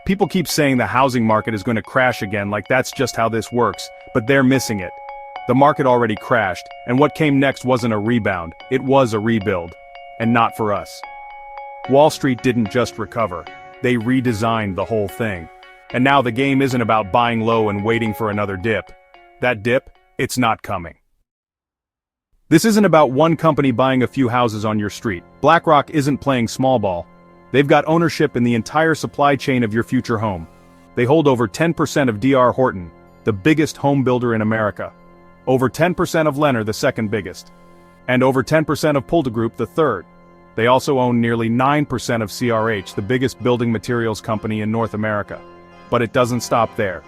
People keep saying the housing market is going to crash again, like that's just how this works, but they're missing it. The market already crashed, and what came next wasn't a rebound, it was a rebuild. And not for us. Wall Street didn't just recover, they redesigned the whole thing. And now the game isn't about buying low and waiting for another dip. That dip, it's not coming. This isn't about one company buying a few houses on your street. BlackRock isn't playing small ball. They've got ownership in the entire supply chain of your future home. They hold over 10% of D.R. Horton, the biggest home builder in America. Over 10% of Lennar, the second biggest. And over 10% of Pulte Group, the third. They also own nearly 9% of CRH, the biggest building materials company in North America. But it doesn't stop there.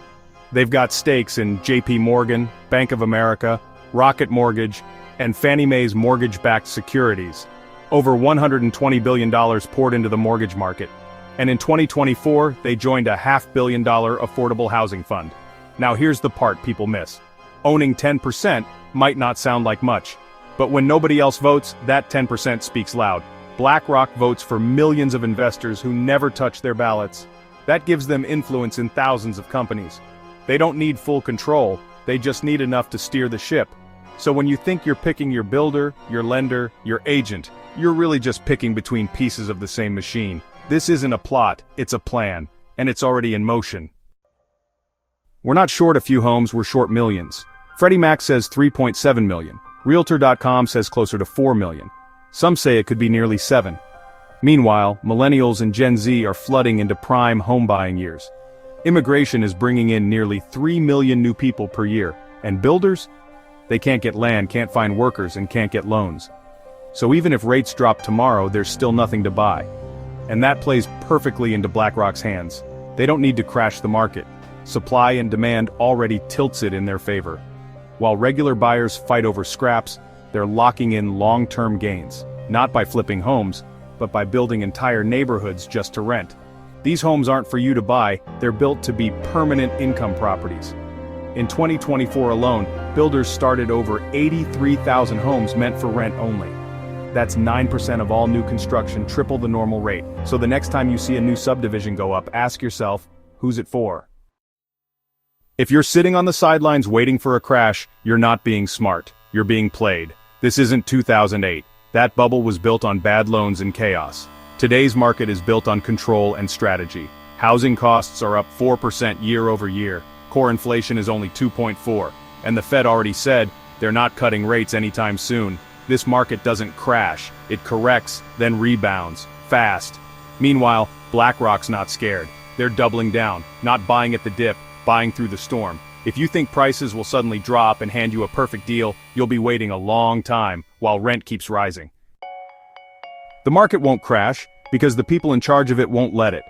They've got stakes in JP Morgan, Bank of America, Rocket Mortgage, and Fannie Mae's mortgage-backed securities. Over $120 billion poured into the mortgage market. And in 2024, they joined a $500 million affordable housing fund. Now here's the part people miss. Owning 10% might not sound like much. But when nobody else votes, that 10% speaks loud. BlackRock votes for millions of investors who never touch their ballots. That gives them influence in thousands of companies. They don't need full control, they just need enough to steer the ship. So when you think you're picking your builder, your lender, your agent, you're really just picking between pieces of the same machine. This isn't a plot, it's a plan, and it's already in motion. We're not short a few homes, we're short millions. Freddie Mac says 3.7 million. Realtor.com says closer to 4 million. Some say it could be nearly 7. Meanwhile, millennials and Gen Z are flooding into prime home buying years. Immigration is bringing in nearly 3 million new people per year, and builders? They can't get land, can't find workers, and can't get loans. So even if rates drop tomorrow, there's still nothing to buy. And that plays perfectly into BlackRock's hands. They don't need to crash the market. Supply and demand already tilts it in their favor. While regular buyers fight over scraps, they're locking in long-term gains, not by flipping homes, but by building entire neighborhoods just to rent. These homes aren't for you to buy, they're built to be permanent income properties. In 2024 alone, builders started over 83,000 homes meant for rent only. That's 9% of all new construction, triple the normal rate. So the next time you see a new subdivision go up, ask yourself, who's it for? If you're sitting on the sidelines waiting for a crash, you're not being smart, you're being played. This isn't 2008. That bubble was built on bad loans and chaos. Today's market is built on control and strategy. Housing costs are up 4% year over year. Core inflation is only 2.4. And the Fed already said, they're not cutting rates anytime soon. This market doesn't crash. It corrects, then rebounds. Fast. Meanwhile, BlackRock's not scared. They're doubling down, not buying at the dip, buying through the storm. If you think prices will suddenly drop and hand you a perfect deal, you'll be waiting a long time, while rent keeps rising. The market won't crash, because the people in charge of it won't let it.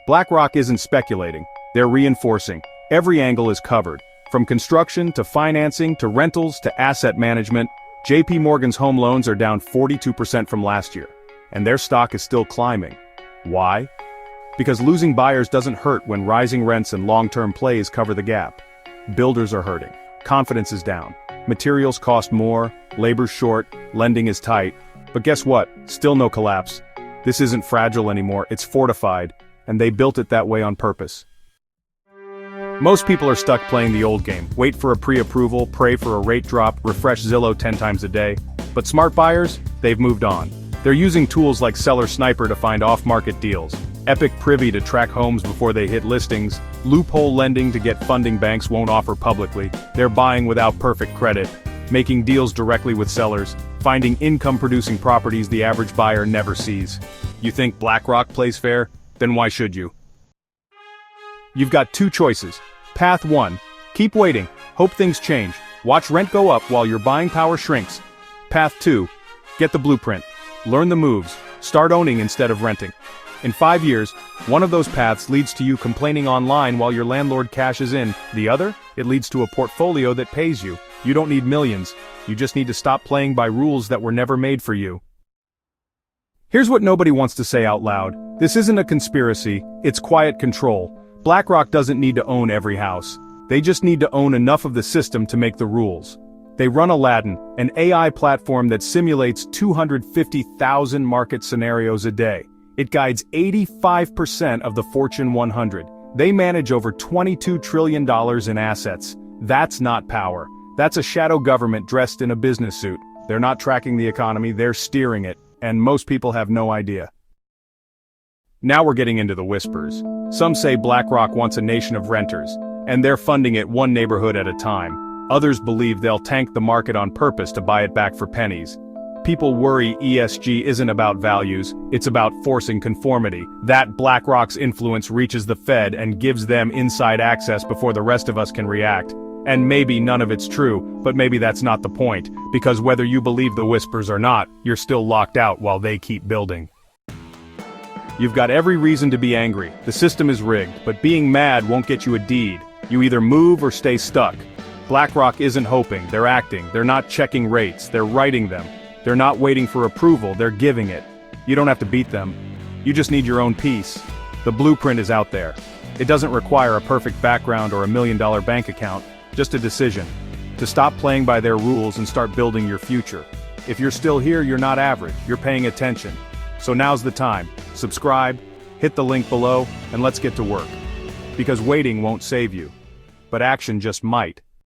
BlackRock isn't speculating, they're reinforcing. Every angle is covered. From construction to financing to rentals to asset management, JP Morgan's home loans are down 42% from last year. And their stock is still climbing. Why? Because losing buyers doesn't hurt when rising rents and long-term plays cover the gap. Builders are hurting. Confidence is down. Materials cost more, labor's short, lending is tight. But guess what? Still no collapse. This isn't fragile anymore, it's fortified, and they built it that way on purpose. Most people are stuck playing the old game. Wait for a pre-approval, pray for a rate drop, refresh Zillow 10 times a day. But smart buyers? They've moved on. They're using tools like Seller Sniper to find off-market deals, Epic Privy to track homes before they hit listings, loophole lending to get funding banks won't offer publicly. They're buying without perfect credit, making deals directly with sellers, finding income-producing properties the average buyer never sees. You think BlackRock plays fair? Then why should you? You've got two choices. Path 1. Keep waiting. Hope things change. Watch rent go up while your buying power shrinks. Path 2. Get the blueprint. Learn the moves. Start owning instead of renting. In 5 years, one of those paths leads to you complaining online while your landlord cashes in. The other? It leads to a portfolio that pays you. You don't need millions. You just need to stop playing by rules that were never made for you. Here's what nobody wants to say out loud. This isn't a conspiracy, it's quiet control. BlackRock doesn't need to own every house. They just need to own enough of the system to make the rules. They run Aladdin, an AI platform that simulates 250,000 market scenarios a day. It guides 85% of the Fortune 100. They manage over $22 trillion in assets. That's not power. That's a shadow government dressed in a business suit. They're not tracking the economy, they're steering it, and most people have no idea. Now we're getting into the whispers. Some say BlackRock wants a nation of renters, and they're funding it one neighborhood at a time. Others believe they'll tank the market on purpose to buy it back for pennies. People worry ESG isn't about values, it's about forcing conformity. That BlackRock's influence reaches the Fed and gives them inside access before the rest of us can react. And maybe none of it's true, but maybe that's not the point, because whether you believe the whispers or not, you're still locked out while they keep building. You've got every reason to be angry. The system is rigged, but being mad won't get you a deed. You either move or stay stuck. BlackRock isn't hoping, they're acting, they're not checking rates, they're writing them. They're not waiting for approval, they're giving it. You don't have to beat them. You just need your own piece. The blueprint is out there. It doesn't require a perfect background or $1 million bank account, just a decision. To stop playing by their rules and start building your future. If you're still here, you're not average, you're paying attention. So now's the time. Subscribe, hit the link below, and let's get to work. Because waiting won't save you. But action just might.